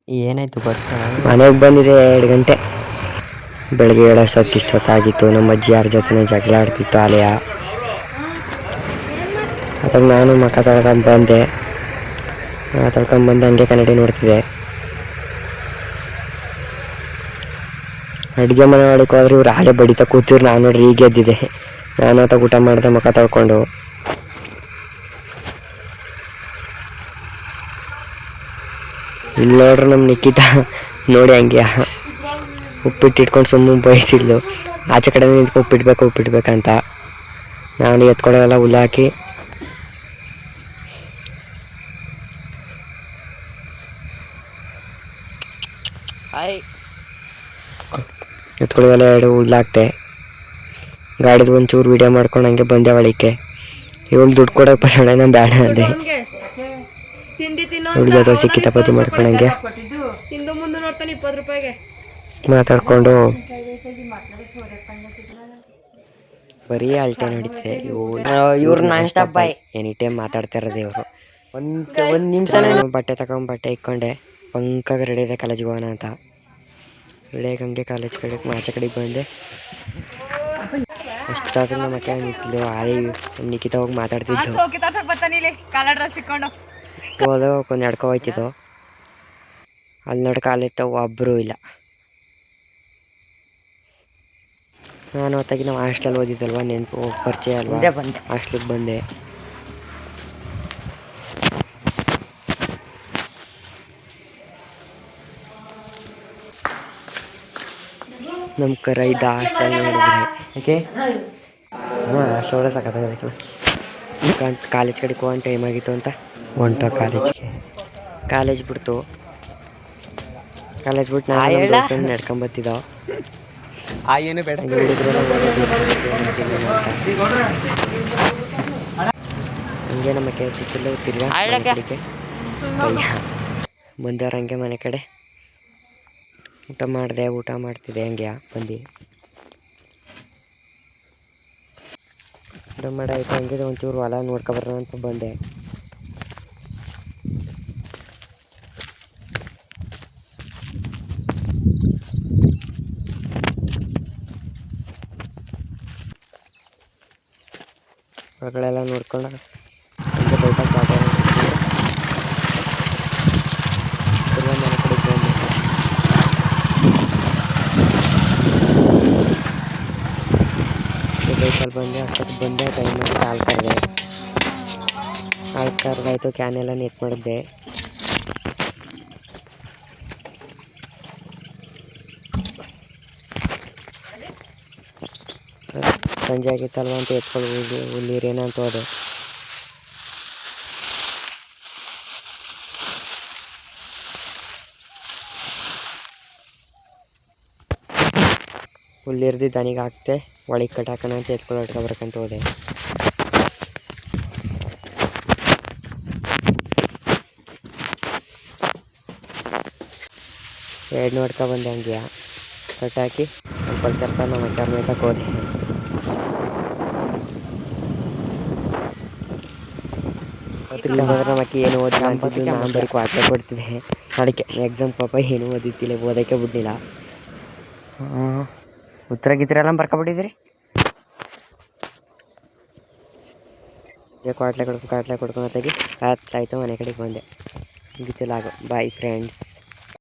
ಏನಾಯ್ತು ಗೊತ್ತಾ? ಮನೆಗೆ ಬಂದಿದೆ 2 ಗಂಟೆ. ಬೆಳಗ್ಗೆ ಏಳೋಷ್ಟೊತ್ತಿಗೆ ಇಷ್ಟೊತ್ತಾಗಿತ್ತು. ನಮ್ಮ ಅಜ್ಜಿ ಯಾರ ಜೊತೆ ಜಗಳ ಆಡ್ತಿತ್ತು ಆಲಯ. ಅದಾಗ ನಾನು ಮುಖ ತೊಳ್ಕೊಂಬಂದೆ. ತೊಳ್ಕೊಂಬಂದು ಹಂಗೆ ಕನ್ನಡಿ ನೋಡ್ತಿದ್ದೆ. ಅಡುಗೆ ಮನೆ ಒಳಗೆ ಹೋದ್ರೆ ಇವ್ರು ಹಾಲೆ ಬಡಿತಾ ಕೂತಿರು. ನಾನು ನೋಡ್ರಿ ಈಗ ಎದ್ದಿದೆ. ನಾನು ಆತ ಊಟ ಮಾಡಿದೆ ಮುಖ ತೊಳ್ಕೊಂಡು. ಇಲ್ಲಿ ನೋಡ್ರಿ ನಮ್ಮ ನಿಖಿತ ನೋಡಿ ಹಂಗೆ ಉಪ್ಪಿಟ್ಟು ಇಟ್ಕೊಂಡು ಸುಮ್ಮನೆ ಬೈತಿದ್ಲು. ಆಚೆ ಕಡೆ ನಿಂತ್ಕೊಂಡು ಉಪ್ಪಿಡ್ಬೇಕಂತ. ನಾನು ಎತ್ಕೊಳ್ಳೋಲ್ಲ ಹುಲ್ಲು ಹಾಕಿ ಎತ್ಕೊಳ್ಳೋಲ್ಲ 2 ಹುಲ್ಲು ಹಾಕ್ತೆ. ಗಾಡಿದು ಒಂಚೂರು ವೀಡಿಯೋ ಮಾಡ್ಕೊಂಡು ಹಂಗೆ ಬಂದೆ ಒಳಕ್ಕೆ. ಇವಳು ದುಡ್ಡು ಕೊಡೋಕೆ ಪಸಣ ನಾನು ಬೇಡ ಅಂದೆ. ಹುಡುಗ ಜೊತೆ ಸಿಕ್ಕಿತಪತಿ ಮಾಡ್ಕೊಂಡಂಗೆ ಮಾತಾಡ್ಕೊಂಡು ಬರೀ ಅಲ್ಟೆ ನಡೀತಿದೆ. ಇವ್ರು ನಾನ್ ಸ್ಟಾಪ್ ಬಾಯ್ ಎನಿ ಟೈಮ್ ಮಾತಾಡ್ತಾ ಇರೋದು ಇವರು. ಒಂದು ನಿಮಿಷ ಬಟ್ಟೆ ತಗೊಂಡು ಬಟ್ಟೆ ಇಕ್ಕೊಂಡೆ ಪಂಕಾಗ ರೆಡಿ ಇದೆ ಕಾಲೇಜ್ಗೆ ಹೋಗೋಣ ಅಂತ. ರೆಡಿಯಾಗಿ ಹಂಗೆ ಕಾಲೇಜ್ ಕಡೆ ಆಚೆ ಕಡೆಗೆ ಬಂದೆ. ಅಷ್ಟಾದ್ರೂ ನಮ್ಮ ಅಕ್ಕ ನಿಂತಿದ್ದು ಆಲೇ ನಿಖಿತ ಹೋಗಿ ಮಾತಾಡ್ತಿದ್ದು. ಹೋದಾಗ ಒಂದು ನಡ್ಕೊ ಹೋಯ್ತಿದ್ದು. ಅಲ್ಲಿ ನೋಡಿ ಕಾಲೇಜ್ ಒಬ್ಬರೂ ಇಲ್ಲ. ನಾನು ಹೊತ್ತಾಗಿ ನಾವು ಹಾಸ್ಟೆಲ್ ಓದಿದ್ದಲ್ವ, ನೆನಪು ಪರಿಚಯ ಅಲ್ವಾ, ಹಾಸ್ಟ್ಲಿಗೆ ಬಂದೆ. ನಮ್ಮ ಕರ ಇದ್ದ ಹಾಸ್ಟೆಲ್ ನೋಡಿದ್ರೆ ಓಕೆ ಹಾಸ್ಟೆಲ್ ಸಖತ್ತಾಗಿತ್ತು. ಕಾಲೇಜ್ ಕಡೆಗೆ ಹೋಗೋಣ ಟೈಮ್ ಆಗಿತ್ತು ಅಂತ ಹೊಂಟೋ ಕಾಲೇಜ್ ಬಿಡ್ತು. ಕಾಲೇಜ್ ಬಿಟ್ಟು ನಾನು ನಡ್ಕೊಂಬತ್ತಿದ್ದೋ. ಏನು ಬೇಡ ಹಂಗೆ ನಮ್ಮ ಸಿಕ್ಕಿಲ್ಲ ತಿರ್ಗಾ ಕಡೆಗೆ ಬಂದವ್ರು. ಹಂಗೆ ಮನೆ ಕಡೆ ಊಟ ಮಾಡ್ತಿದ್ದೆ. ಹಂಗೆ ಬಂದು ಊಟ ಮಾಡಾಯ್ತು. ಹಂಗೆ ಒಂಚೂರು ಹೊಲ ನೋಡ್ಕೊಬರೋಣ ಅಂತ ಬಂದೆ. ಹೊರಗಡೆಲ್ಲ ನೋಡ್ಕೊಂಡು ಹಂಗೆ ಬೈಟಾಗಿ ಮನೆ ಕಡೆಗೆ ಬಂದೆ. ಬೈಕಲ್ಲಿ ಬಂದೆ. ಅಷ್ಟೊತ್ತಿಗೆ ಬಂದೆ ಟೈಮಾಗಿ ಹಾಲು ಕರೆದಾಯ್ತು. ಕ್ಯಾನೆಲ್ಲ ನೆಟ್ ಮಾಡಿದ್ದೆ. ಸಂಜೆ ಆಗಿತ್ತಲ್ವ ಅಂತ ಎತ್ಕೊಂಡು ಹುಲ್ಲಿರೇನ ಅಂತ ಹೋದೆ. ಹುಲ್ಲಿರ್ದು ದನಿಗೆ ಹಾಕ್ತೆ. ಒಳಗೆ ಕಟ್ಟಾಕೋಣ ಅಂತ ಎತ್ಕೊಂಡು ಹೋದೆ. ಎರಡು ನೋಡ್ಕೊಬಂದೆ. ಹಂಗೆ ಕಟ್ಟಾಕಿ ಸ್ವಲ್ಪ ನಮ್ಮ ಅಕ್ಕಾರ ಮೇತಕ್ಕೆ ಹೋದೆ. ನಮ್ಮ ಅಕ್ಕಿ ಏನು ಓದಿಲ್ಲ ಅಂತಿದ್ದು. ನಾನು ಬರೀ ವಾಟ್ಸ ಕೊಡ್ತಿದ್ದೆ. ಅದಕ್ಕೆ ಎಕ್ಸಾಮ್ ಪಾಪ ಏನು ಓದಿತ್ತಿಲ್ಲ, ಓದೋಕ್ಕೆ ಬಿಡ್ಲಿಲ್ಲ. ಉತ್ತರ ಗಿತ್ತರ ಎಲ್ಲ ಬರ್ಕೊಬಿಟ್ಟಿದ್ರಿ. ಕಾಟ್ಲೆ ಕೊಡ್ಕೊಂಡು ಹೊತ್ತಾಗಿ ಆಯ್ತು ಮನೆ ಕಡೆಗೆ ಬಂದೆ. ಮುಗಿತಿಲ್ಲ. Bye friends.